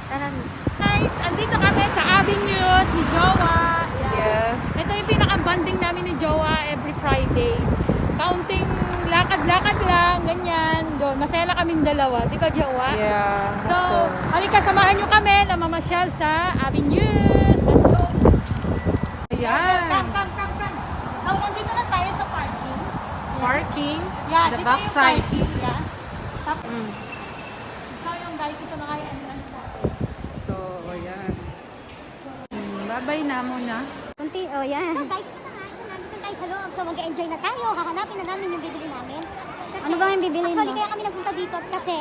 Tara na. Guys, andito kami sa Avenues ni Jowa. Yes. Ito yung pinaka-bonding namin ni Jowa every Friday. Counting lakad-lakad lang, ganyan. Doon, masaya lang kaming dalawa. Di ba, Jowa? Yeah. So, halika, samahan nyo kami na mamasyal sa Avenues. Let's go! Ayan. Come. So, nandito na tayo sa parking. Parking. Yeah, The dito back yung side. parking. Yeah. Tapos, Mm. so yung guys, ito na kayo entrance natin. So, ayan. Bye-bye na muna. Kunti, oh yan. So guys, ito na nga, nandito tayo sa loob. So mag-enjoy na tayo. Hahanapin na namin yung bibili namin. Ano ba yung bibili actually, kaya kami nagpunta dito kasi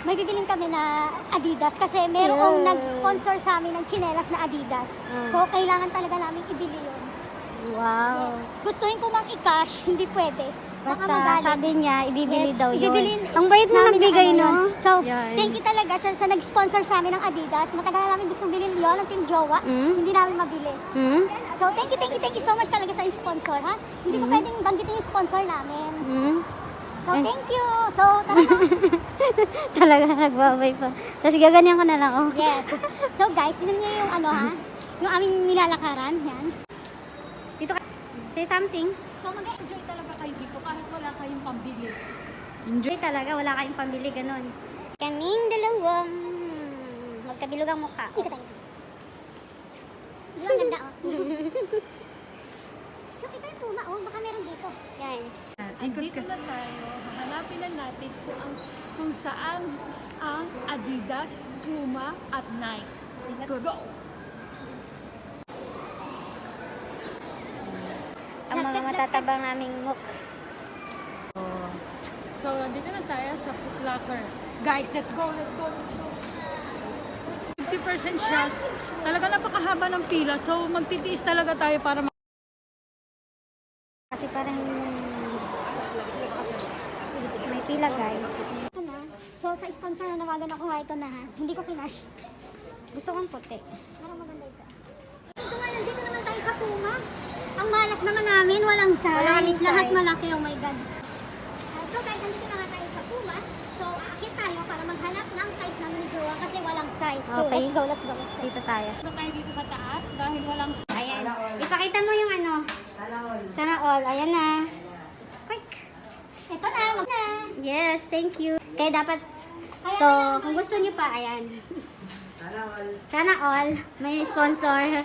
may bibiling kami na Adidas. Kasi merong nag-sponsor sa amin ng chinelas na Adidas. So kailangan talaga namin ibili yun. Wow. Gustuhin ko mang i-cash, hindi pwede. Basta sabi niya, ibibili daw yun. Ang bait na nagbigay, no? So, thank you talaga sa nag-sponsor sa amin ng Adidas. Matagal na namin gustong bilhin yun ng Team Jowa. Hindi namin mabili. So, thank you so much talaga sa sponsor, ha? Hindi ko pwedeng banggitin yung sponsor namin. So, thank you. So, tara na. Talaga nagbabay pa. Tapos gaganyan ko na lang, oh. Yes. So, guys, tignan niyo yung ano, ha? Yung aming nilalakaran. Yan. Dito ka. Say something. So, mag-enjoy talaga kayo dito kahit wala kayong pambili. Enjoy talaga. Wala kayong pambili, ganun. Kaming dalawang magkabilog ang mukha. Ito tayo. Yung ganda, oh. So, ito yung puma, oh. Baka meron dito. Yan. Dito na tayo, hahanapin na natin kung saan ang Adidas, Puma at Nike. Let's go! Ang mga matatabang naming mukha. So, dito na tayo sa Foot Locker. Guys, let's go! 50% siya. Talaga napakahaba ng pila. So, magtitiis talaga tayo para Kasi parang may pila, guys. Ito na. So, sa sponsor na nawagan ako, ito na, ha? Hindi ko kinash. Gusto kong puti. Parang maganda ito. Ito nga, nandito naman tayo sa Puma. Ang malas naman namin, walang size. Wala kaming size. Lahat malaki, oh my God. So guys, nandito na nga tayo sa Puma. So, aakit tayo para maghanap ng size namin ni Jowa kasi walang size. So, Okay. let's go. Dito tayo. Ito tayo dito sa taas dahil walang Ayan. Ipakita mo yung ano. Sana all. Ayan na. Quick. Ito na, wag na. Yes, thank you. Kaya dapat, so, kung gusto niyo pa, ayan. Sana all. May sponsor.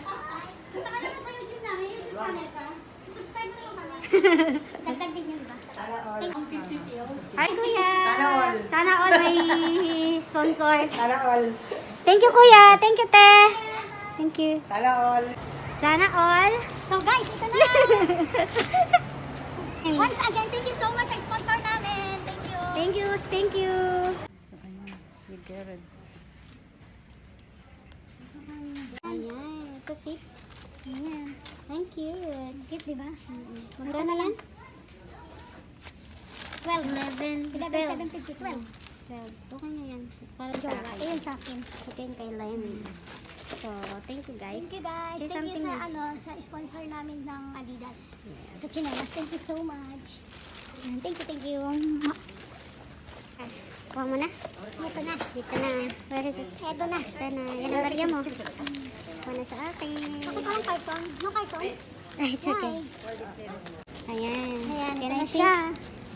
Punta ka naman sa YouTube namin, YouTube channel ka. Subscribe mo naman kami. Dagdag din yun, ba? Thank you. Hi, kuya. Sana all may sponsor. Sana all. Thank you, kuya. Thank you, te. Thank you. Sana all. Sana all. So guys, ito na. Once again, thank you so much sa sponsor namin. Thank you. Thank you. Thank you. Ayan, ito fit. Ayan. Thank you. Cute, di ba? Magkano yan? 12. 11, 11, 750, 12. 12. Okay na yan. Para sa Jowa, akin. ayun sa akin. Ito yung kay Lem. So, thank you guys. Thank you guys. Say Thank you something sa na. sa sponsor namin ng Adidas. Sa chinelas. Thank you so much. Ayan, thank you. Kuha mo na. Ito na. Dito na. Where is it? Ito na. Ito na. Yan ang larya mo. Kuha na sa akin. Ako pa ang carton. No carton? It's okay. Ayan. Ayan, Can ito I na say? siya.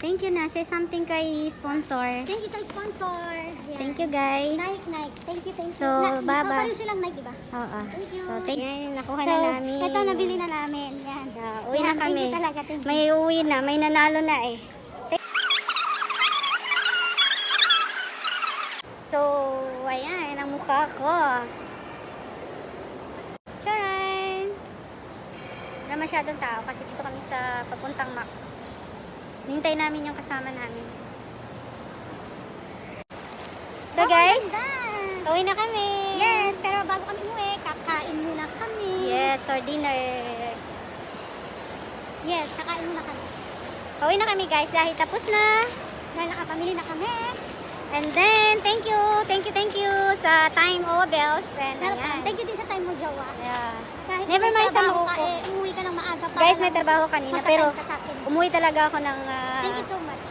Thank you na. Say something kay sponsor. Thank you sa sponsor. Ayan. Thank you guys. Nike. Thank you. So, baba. Papareho silang Nike, diba? Oo. Thank you. So, yan. Nakuha So, na namin. ito nabili na namin. Yan. Uwi na Yan, kami. Thank you talaga. Thank you. May uwi na. May nanalo na eh. So, ayan. Ang mukha ko. Charan! Wala masyadong tao kasi dito kami sa papuntang Max. Hintay namin yung kasama namin. So guys, Ganda. uwi na kami. Yes, pero bago kami umuwi, kakain muna kami. Yes, for dinner. Yes, kakain muna kami. Uwi na kami guys dahil tapos na. Dahil nakapamili na kami. And then, thank you sa Time O Bells. And Welcome. ayan. Thank you din sa time mo, Jowa. Yeah. Kahit Never may mind sa trabaho ka, maupo. umuwi ka ng maaga para Guys, may lang trabaho kanina matagal pero ka sa akin. umuwi talaga ako ng Thank you so much.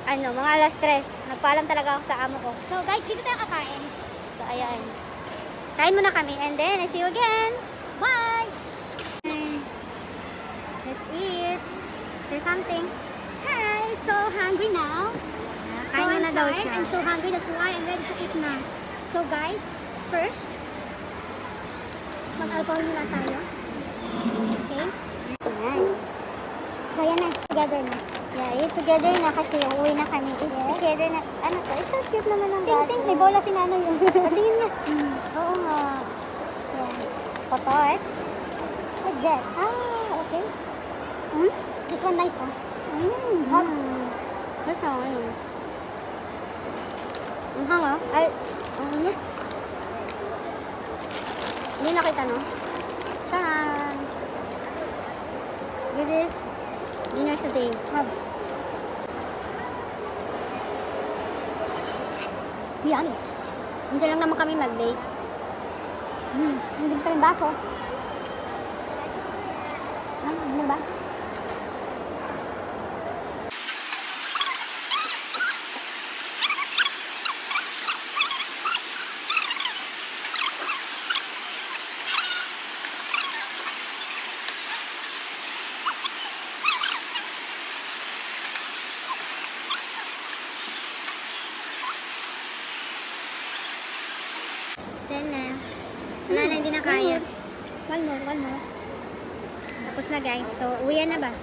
mga alas 3. Nagpaalam talaga ako sa amo ko. So guys, dito tayo kakain. So, ayan. Kain muna kami and then I see you again. Bye! Let's eat. Say something. Hi! So hungry now. Kain I'm muna daw tired. siya. I'm so hungry, that's why I'm ready to eat na. So guys, first, mag-alcohol muna tayo. Okay? Ayan. So yan na, together na. Yeah, eat together na kasi uwi na kami. Eat together na. Ano to? It's so cute naman ang gato. Ting-ting, may bola si nanay yun. Patingin nga. Oo nga. Yan. Potot. What's that? Ah, okay. Hmm? This one nice, oh. Hot. Ito, ano? Ang hanga. Ay, ano? Hindi nakita, no? Charan! This is dinner today. Yummy. Hindi lang naman kami mag-date. Hindi kami baso. Ano ba? Then wala na, hindi na kaya. One more. Tapos na guys. So, uwian na ba?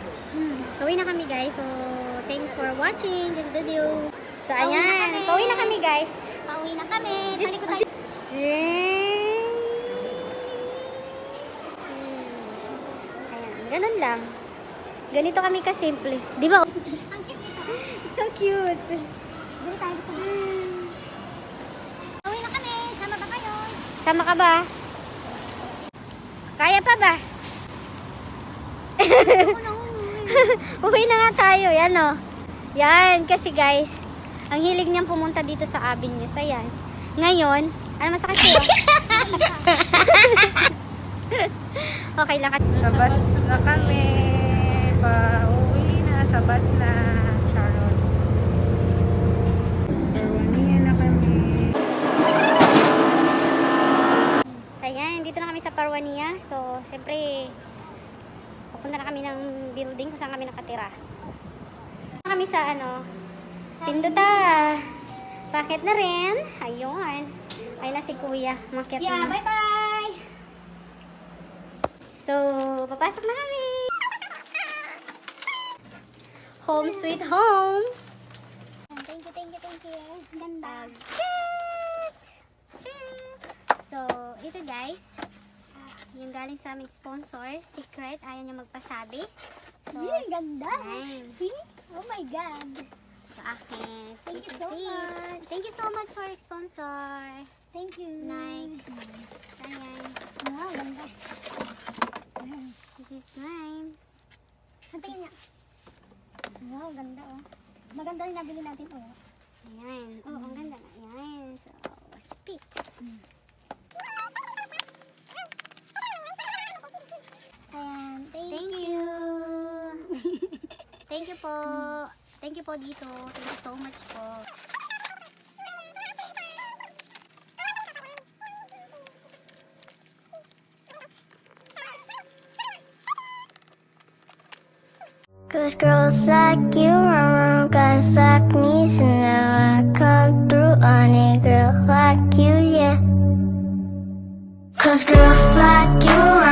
So, uwi na kami guys. So, thanks for watching this video. So, Pauwi na ayan. kami. Pauwi na kami guys. Pauwi na kami. Talikod tayo. Ayan, ganun lang. Ganito kami kasimple. Di ba? Ang cute ito. It's so cute. Bili tayo dito. Pauwi na kami. Sama ba kayo? Sama ka ba? Kaya pa ba? Ako na Uwi na nga tayo. Yan o. Yan. Kasi guys, ang hilig niyang pumunta dito sa Avenue. So yan. Ngayon, ano masakit sa'yo? Okay lang. Sa bus na kami. Pauwi na. Sa bus na. Charot. Perwania na kami. Ayan, dito na kami sa Parwania. So, siyempre, papunta na kami ng building kung saan kami nakatira. Kami sa Pinduta. Bakit na rin? Ayun. Ayun na si Kuya. Makit Yeah, na. bye-bye! So, papasok na kami. Home sweet home. Thank you. Ganda. So, ito guys. Yung galing sa aming sponsor, Secret. Ayaw niya magpasabi. So, Ganda. nice. See? Oh my God. Sa akin. Thank you This so is it. much. Thank you so much for sponsor. Thank you. Nike. Ayan. Wow, ganda. This is mine. Ang tingin niya. Wow, ganda oh. Maganda rin nabili natin oh. Ayan. Oh, ang ganda na. Ayan. So, spit. Ayan, Thank you. Thank you po. Thank you po dito. Thank you so much po. Cause girls like you run around guys like me, so now I come through on a girl like you, yeah. Cause girls like you run